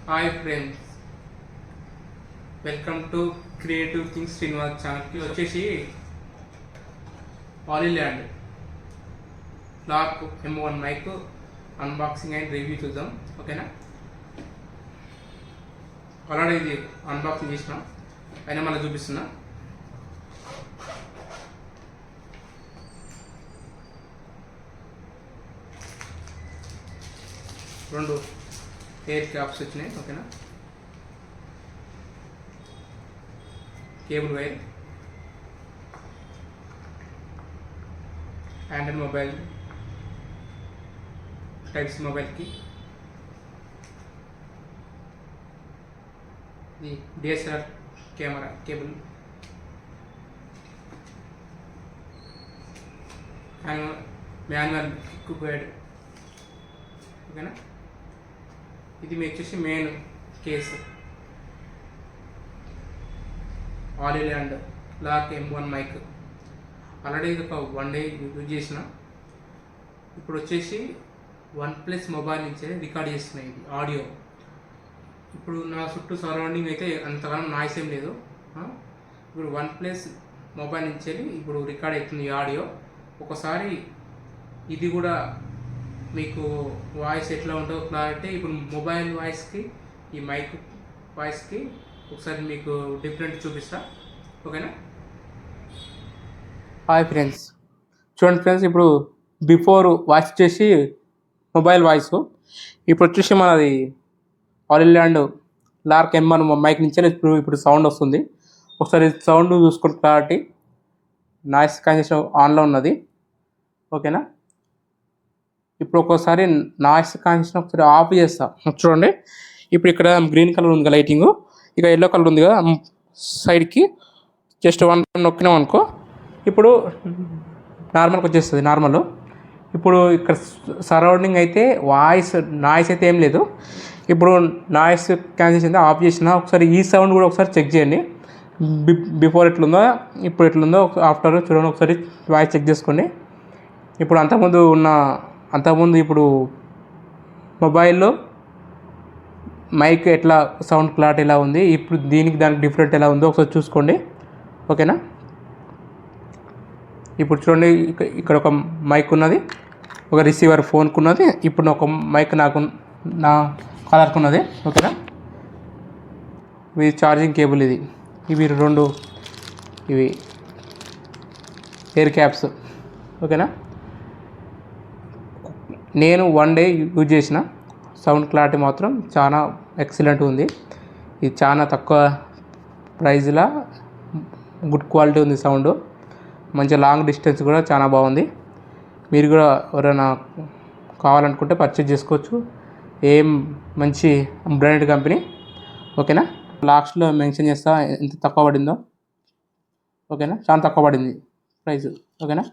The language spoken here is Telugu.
Hi friends, welcome to creative things Srinivas ఛానల్కి. వచ్చేసి Hollyland lark M1 mic unboxing and review చూద్దాం. ఓకేనా, ఆల్రెడీ ఇది అన్బాక్సింగ్ చేసిన అయినా మళ్ళీ చూపిస్తున్నా. రెండు ఎయిర్ క్యాప్స్ వచ్చినాయి. ఓకేనా, cable wire, android mobile, type C మొబైల్కి, ఇది DSLR camera cable, manual quick guide. ఓకేనా, ఇది మీకు వచ్చేసి main case Hollyland lark M1 మైక్. ఆల్రెడీ ఇది ఒక 1 డే యూజ్ చేసిన. ఇప్పుడు వచ్చేసి OnePlus మొబైల్ నుంచే రికార్డ్ చేస్తున్నాయి ఇది ఆడియో. ఇప్పుడు నా చుట్టూ సరౌండింగ్ అయితే అంతగానో నాయిస్ ఏం లేదు. ఇప్పుడు OnePlus మొబైల్ నుంచి ఇప్పుడు రికార్డ్ అవుతుంది ఆడియో. ఒకసారి ఇది కూడా మీకు వాయిస్ ఎట్లా ఉంటుందో క్లారిటీ, ఇప్పుడు మొబైల్ వాయిస్కి ఈ మైక్ వాయిస్కి ఒకసారి మీకు డిఫరెంట్ చూపిస్తా. ఓకేనా, హాయ్ ఫ్రెండ్స్, చూడండి ఫ్రెండ్స్, ఇప్పుడు బిఫోర్ వాయిస్ వచ్చేసి మొబైల్ వాయిస్, ఇప్పుడు వచ్చేసి మనది ఆలీల్యాండ్ లాక్ M1 మైక్ నుంచే ఇప్పుడు సౌండ్ వస్తుంది. ఒకసారి సౌండ్ చూసుకుని క్లారిటీ, నాయిస్ క్యాన్సిలేషన్ ఆన్లో ఉన్నది. ఓకేనా, ఇప్పుడు ఒక్కోసారి నాయిస్ క్యాన్సిలేషన్ ఒకసారి ఆఫ్ చేస్తా. చూడండి, ఇప్పుడు ఇక్కడ గ్రీన్ కలర్ ఉంది కదా లైటింగ్, ఇక ఎల్లో కలర్ ఉంది కదా సైడ్కి, జస్ట్ 1 నొక్కినాం అనుకో ఇప్పుడు నార్మల్కి వచ్చేస్తుంది. నార్మల్ ఇప్పుడు ఇక్కడ సరౌండింగ్ అయితే నాయిస్ అయితే ఏం లేదు. ఇప్పుడు నాయిస్ క్యాన్సిలేషన్ ఆఫ్ చేసిన. ఒకసారి ఈ సౌండ్ కూడా ఒకసారి చెక్ చేయండి, బిఫోర్ ఎట్లుందో ఇప్పుడు ఎట్లుందో ఆఫ్టర్ చూడండి. ఒకసారి వాయిస్ చెక్ చేసుకోండి. ఇప్పుడు అంతకుముందు ఇప్పుడు మొబైల్లో మైక్ ఎట్లా సౌండ్ క్లారిటీ ఎలా ఉంది, ఇప్పుడు దానికి డిఫరెంట్ ఎలా ఉందో ఒకసారి చూసుకోండి. ఓకేనా, ఇప్పుడు చూడండి, ఇక్కడ ఒక మైక్ ఉన్నది, ఒక రిసీవర్ ఫోన్కు ఉన్నది, ఇప్పుడు ఒక మైక్ నా కాలర్కు ఉన్నది. ఓకేనా, ఇది ఛార్జింగ్ కేబుల్, ఇవి 2 ఇవి ఎయిర్ క్యాప్స్. ఓకేనా, నేను 1 డే యూజ్ చేసిన. సౌండ్ క్లారిటీ మాత్రం చాలా ఎక్సలెంట్ ఉంది. ఇది చాలా తక్కువ ప్రైజ్లో గుడ్ క్వాలిటీ ఉంది. సౌండ్ మంచి లాంగ్ డిస్టెన్స్ కూడా చాలా బాగుంది. మీరు కూడా ఎవరైనా కావాలనుకుంటే పర్చేజ్ చేసుకోవచ్చు. మంచి బ్రాండెడ్ కంపెనీ. ఓకేనా, లాస్ట్లో మెన్షన్ చేస్తా ఎంత తక్కువ పడిందో. ఓకేనా, చాలా తక్కువ పడింది ప్రైస్. ఓకేనా.